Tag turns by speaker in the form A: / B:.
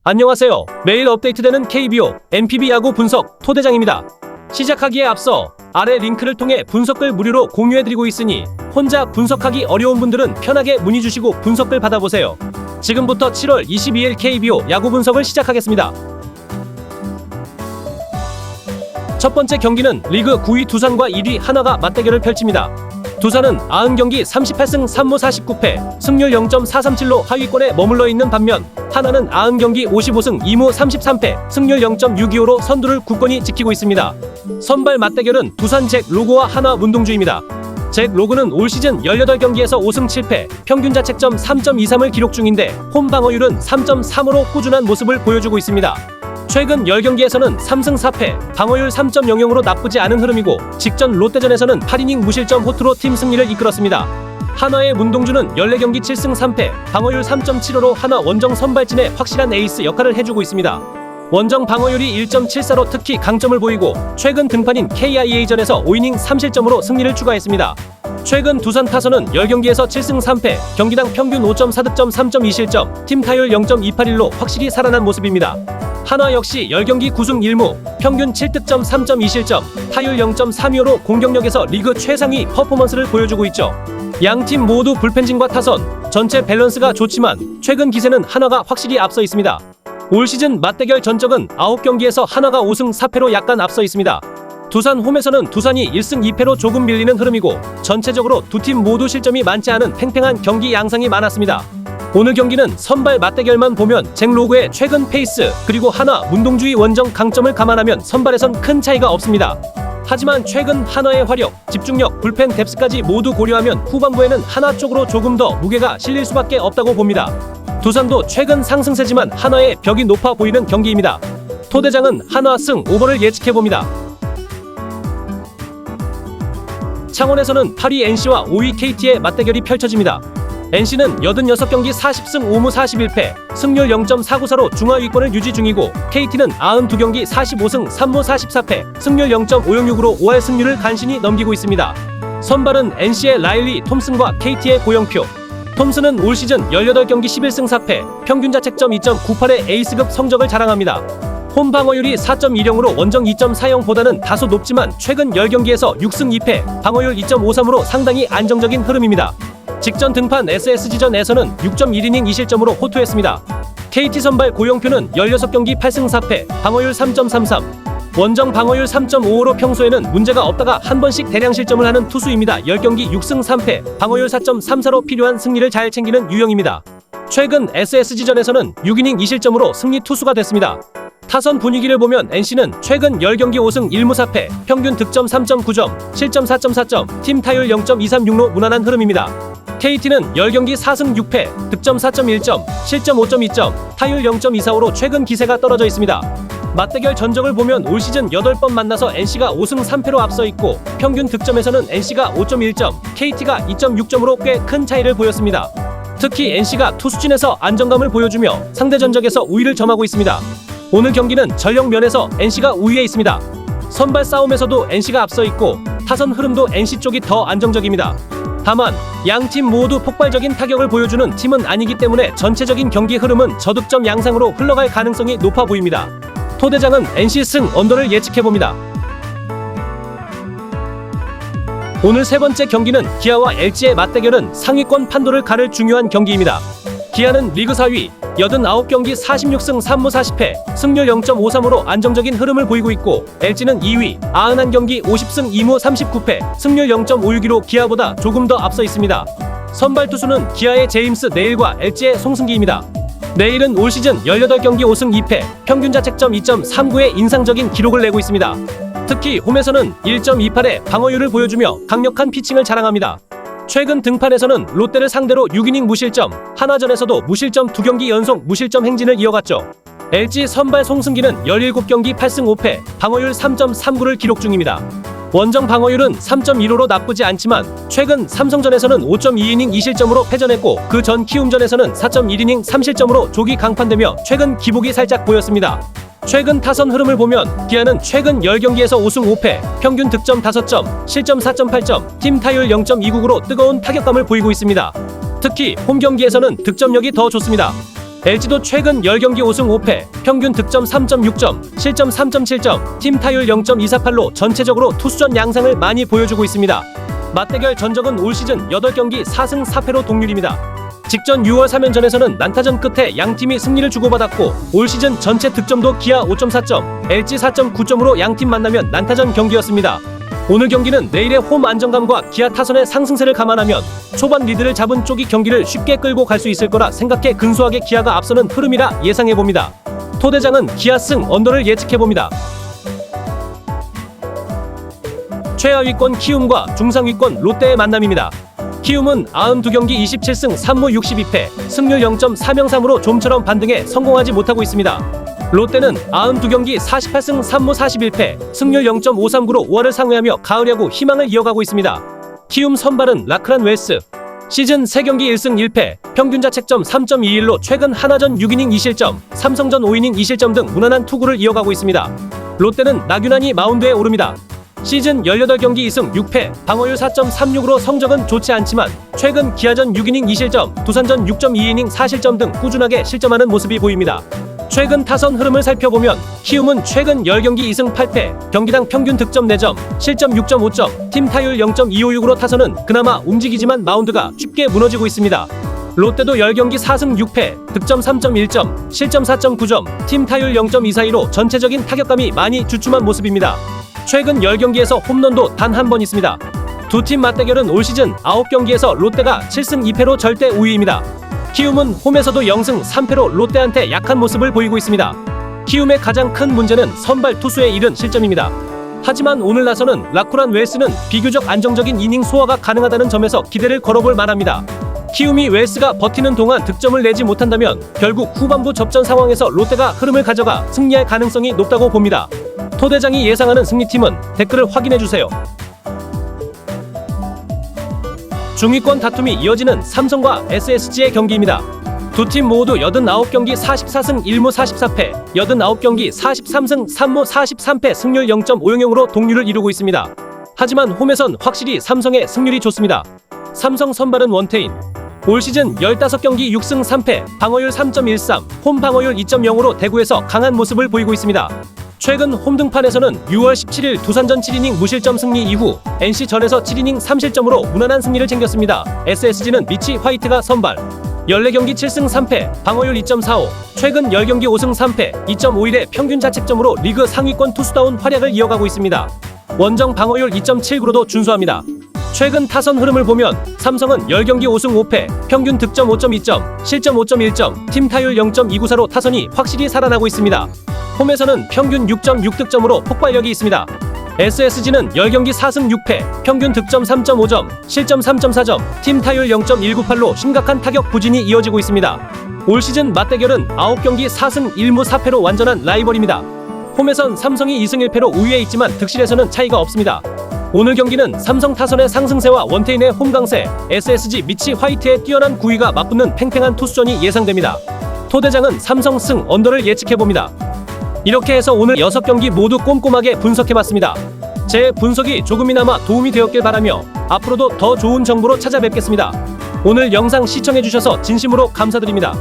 A: 안녕하세요. 매일 업데이트되는 KBO, NPB 야구 분석 토대장입니다. 시작하기에 앞서 아래 링크를 통해 분석글 무료로 공유해드리고 있으니 혼자 분석하기 어려운 분들은 편하게 문의 주시고 분석글 받아보세요. 지금부터 7월 22일 KBO 야구 분석을 시작하겠습니다. 첫 번째 경기는 리그 9위 두산과 1위 하나가 맞대결을 펼칩니다. 두산은 90경기 38승 3무 49패, 승률 0.437로 하위권에 머물러 있는 반면 하나는 90경기 55승 2무 33패, 승률 0.625로 선두를 굳건히 지키고 있습니다. 선발 맞대결은 두산 잭 로그와 하나 문동주입니다. 잭 로그는 올 시즌 18경기에서 5승 7패, 평균 자책점 3.23을 기록 중인데 홈 방어율은 3.3으로 꾸준한 모습을 보여주고 있습니다. 최근 10경기에서는 3승 4패, 방어율 3.00으로 나쁘지 않은 흐름이고 직전 롯데전에서는 8이닝 무실점 호투로 팀 승리를 이끌었습니다. 하나의 문동주는 14경기 7승 3패, 방어율 3.75로 하나 원정 선발진의 확실한 에이스 역할을 해주고 있습니다. 원정 방어율이 1.74로 특히 강점을 보이고 최근 등판인 KIA전에서 5이닝 3실점으로 승리를 추가했습니다. 최근 두산 타선은 10경기에서 7승 3패, 경기당 평균 5.4득점 3.2실점, 팀 타율 0.281로 확실히 살아난 모습입니다. 하나 역시 10경기 9승 1무, 평균 7득점 3.2실점, 타율 0.32로 공격력에서 리그 최상위 퍼포먼스를 보여주고 있죠. 양팀 모두 불펜진과 타선, 전체 밸런스가 좋지만 최근 기세는 하나가 확실히 앞서 있습니다. 올 시즌 맞대결 전적은 9경기에서 하나가 5승 4패로 약간 앞서 있습니다. 두산 홈에서는 두산이 1승 2패로 조금 밀리는 흐름이고 전체적으로 두 팀 모두 실점이 많지 않은 팽팽한 경기 양상이 많았습니다. 오늘 경기는 선발 맞대결만 보면 잭 로그의 최근 페이스 그리고 하나 문동주의 원정 강점을 감안하면 선발에선 큰 차이가 없습니다. 하지만 최근 하나의 화력, 집중력, 불펜 뎁스까지 모두 고려하면 후반부에는 하나 쪽으로 조금 더 무게가 실릴 수밖에 없다고 봅니다. 두산도 최근 상승세지만 하나의 벽이 높아 보이는 경기입니다. 토대장은 하나 승 오버를 예측해봅니다. 창원에서는 8위 NC와 5위 KT의 맞대결이 펼쳐집니다. NC는 86경기 40승 5무 41패, 승률 0.494로 중하위권을 유지 중이고 KT는 92경기 45승 3무 44패, 승률 0.506으로 5할 승률을 간신히 넘기고 있습니다. 선발은 NC의 라일리 톰슨과 KT의 고영표. 톰슨은 올 시즌 18경기 11승 4패, 평균 자책점 2.98의 에이스급 성적을 자랑합니다. 홈 방어율이 4.10으로 원정 2.40보다는 다소 높지만 최근 10경기에서 6승 2패, 방어율 2.53으로 상당히 안정적인 흐름입니다. 직전 등판 SSG전에서는 6.1이닝 2실점으로 호투했습니다. KT 선발 고영표는 16경기 8승 4패, 방어율 3.33, 원정 방어율 3.55로 평소에는 문제가 없다가 한 번씩 대량 실점을 하는 투수입니다. 10경기 6승 3패, 방어율 4.34로 필요한 승리를 잘 챙기는 유형입니다. 최근 SSG전에서는 6이닝 2실점으로 승리 투수가 됐습니다. 타선 분위기를 보면 NC는 최근 10경기 5승 1무 4패, 평균 득점 3.9점, 실점 4.4점, 팀 타율 0.236로 무난한 흐름입니다. KT는 10경기 4승 6패, 득점 4.1점, 실점 5.2점, 타율 0.245로 최근 기세가 떨어져 있습니다. 맞대결 전적을 보면 올 시즌 8번 만나서 NC가 5승 3패로 앞서 있고 평균 득점에서는 NC가 5.1점, KT가 2.6점으로 꽤 큰 차이를 보였습니다. 특히 NC가 투수진에서 안정감을 보여주며 상대 전적에서 우위를 점하고 있습니다. 오늘 경기는 전력 면에서 NC가 우위에 있습니다. 선발 싸움에서도 NC가 앞서 있고 타선 흐름도 NC 쪽이 더 안정적입니다. 다만 양팀 모두 폭발적인 타격을 보여주는 팀은 아니기 때문에 전체적인 경기 흐름은 저득점 양상으로 흘러갈 가능성이 높아 보입니다. 토대장은 NC 승 언더를 예측해봅니다. 오늘 세 번째 경기는 기아와 LG의 맞대결은 상위권 판도를 가를 중요한 경기입니다. 기아는 리그 4위, 89경기 46승 3무 40패, 승률 0.53으로 안정적인 흐름을 보이고 있고 LG는 2위, 91경기 50승 2무 39패, 승률 0.562로 기아보다 조금 더 앞서 있습니다. 선발 투수는 기아의 제임스 네일과 LG의 송승기입니다. 네일은 올 시즌 18경기 5승 2패, 평균 자책점 2.39의 인상적인 기록을 내고 있습니다. 특히 홈에서는 1.28의 방어율을 보여주며 강력한 피칭을 자랑합니다. 최근 등판에서는 롯데를 상대로 6이닝 무실점, 하나전에서도 무실점 2경기 연속 무실점 행진을 이어갔죠. LG 선발 송승기는 17경기 8승 5패, 방어율 3.39를 기록 중입니다. 원정 방어율은 3.15로 나쁘지 않지만 최근 삼성전에서는 5.2이닝 2실점으로 패전했고 그 전 키움전에서는 4.1이닝 3실점으로 조기 강판되며 최근 기복이 살짝 보였습니다. 최근 타선 흐름을 보면 기아는 최근 10경기에서 5승 5패, 평균 득점 5점, 실점 4.8점, 팀 타율 0.29로 뜨거운 타격감을 보이고 있습니다. 특히 홈 경기에서는 득점력이 더 좋습니다. LG도 최근 10경기 5승 5패, 평균 득점 3.6점, 실점 3.7점, 팀 타율 0.248로 전체적으로 투수전 양상을 많이 보여주고 있습니다. 맞대결 전적은 올 시즌 8경기 4승 4패로 동률입니다. 직전 6월 3연전에서는 난타전 끝에 양팀이 승리를 주고받았고 올 시즌 전체 득점도 기아 5.4점, LG 4.9점으로 양팀 만나면 난타전 경기였습니다. 오늘 경기는 내일의 홈 안정감과 기아 타선의 상승세를 감안하면 초반 리드를 잡은 쪽이 경기를 쉽게 끌고 갈 수 있을 거라 생각해 근소하게 기아가 앞서는 흐름이라 예상해봅니다. 토대장은 기아 승 언더를 예측해봅니다. 최하위권 키움과 중상위권 롯데의 만남입니다. 키움은 92경기 27승 3무 62패, 승률 0.403으로 좀처럼 반등에 성공하지 못하고 있습니다. 롯데는 92경기 48승 3무 41패, 승률 0.539로 5할을 상회하며 가을 야구 희망을 이어가고 있습니다. 키움 선발은 라크란 웰스. 시즌 3경기 1승 1패, 평균 자책점 3.21로 최근 하나전 6이닝 2실점, 삼성전 5이닝 2실점 등 무난한 투구를 이어가고 있습니다. 롯데는 나균환이 마운드에 오릅니다. 시즌 18경기 2승 6패, 방어율 4.36으로 성적은 좋지 않지만 최근 기아전 6이닝 2실점, 두산전 6.2이닝 4실점 등 꾸준하게 실점하는 모습이 보입니다. 최근 타선 흐름을 살펴보면 키움은 최근 10경기 2승 8패, 경기당 평균 득점 4점, 실점 6.5점, 팀 타율 0.256으로 타선은 그나마 움직이지만 마운드가 쉽게 무너지고 있습니다. 롯데도 10경기 4승 6패, 득점 3.1점, 실점 4.9점, 팀 타율 0.242로 전체적인 타격감이 많이 주춤한 모습입니다. 최근 10경기에서 홈런도 단 한 번 있습니다. 두 팀 맞대결은 올 시즌 9경기에서 롯데가 7승 2패로 절대 우위입니다. 키움은 홈에서도 0승 3패로 롯데한테 약한 모습을 보이고 있습니다. 키움의 가장 큰 문제는 선발 투수의 이른 실점입니다. 하지만 오늘 나서는 라쿠란 웰스는 비교적 안정적인 이닝 소화가 가능하다는 점에서 기대를 걸어볼 만합니다. 키움이 웰스가 버티는 동안 득점을 내지 못한다면 결국 후반부 접전 상황에서 롯데가 흐름을 가져가 승리할 가능성이 높다고 봅니다. 토대장이 예상하는 승리팀은 댓글을 확인해주세요. 중위권 다툼이 이어지는 삼성과 SSG의 경기입니다. 두 팀 모두 89경기 44승 1무 44패, 89경기 43승 3무 43패 승률 0.500으로 동률을 이루고 있습니다. 하지만 홈에선 확실히 삼성의 승률이 좋습니다. 삼성 선발은 원태인. 올 시즌 15경기 6승 3패, 방어율 3.13, 홈 방어율 2.0으로 대구에서 강한 모습을 보이고 있습니다. 최근 홈등판에서는 6월 17일 두산전 7이닝 무실점 승리 이후 NC전에서 7이닝 3실점으로 무난한 승리를 챙겼습니다. SSG는 미치 화이트가 선발. 14경기 7승 3패, 방어율 2.45, 최근 10경기 5승 3패, 2.51의 평균 자책점으로 리그 상위권 투수다운 활약을 이어가고 있습니다. 원정 방어율 2.79로도 준수합니다. 최근 타선 흐름을 보면 삼성은 10경기 5승 5패, 평균 득점 5.2점, 실점 5.1점, 팀 타율 0.294로 타선이 확실히 살아나고 있습니다. 홈에서는 평균 6.6득점으로 폭발력이 있습니다. SSG는 10경기 4승 6패, 평균 득점 3.5점, 실점 3.4점, 팀 타율 0.198로 심각한 타격 부진이 이어지고 있습니다. 올 시즌 맞대결은 9경기 4승 1무 4패로 완전한 라이벌입니다. 홈에선 삼성이 2승 1패로 우위에 있지만 득실에서는 차이가 없습니다. 오늘 경기는 삼성 타선의 상승세와 원태인의 홈 강세, SSG 미치 화이트의 뛰어난 구위가 맞붙는 팽팽한 투수전이 예상됩니다. 토대장은 삼성 승 언더를 예측해봅니다. 이렇게 해서 오늘 6경기 모두 꼼꼼하게 분석해봤습니다. 제 분석이 조금이나마 도움이 되었길 바라며 앞으로도 더 좋은 정보로 찾아뵙겠습니다. 오늘 영상 시청해주셔서 진심으로 감사드립니다.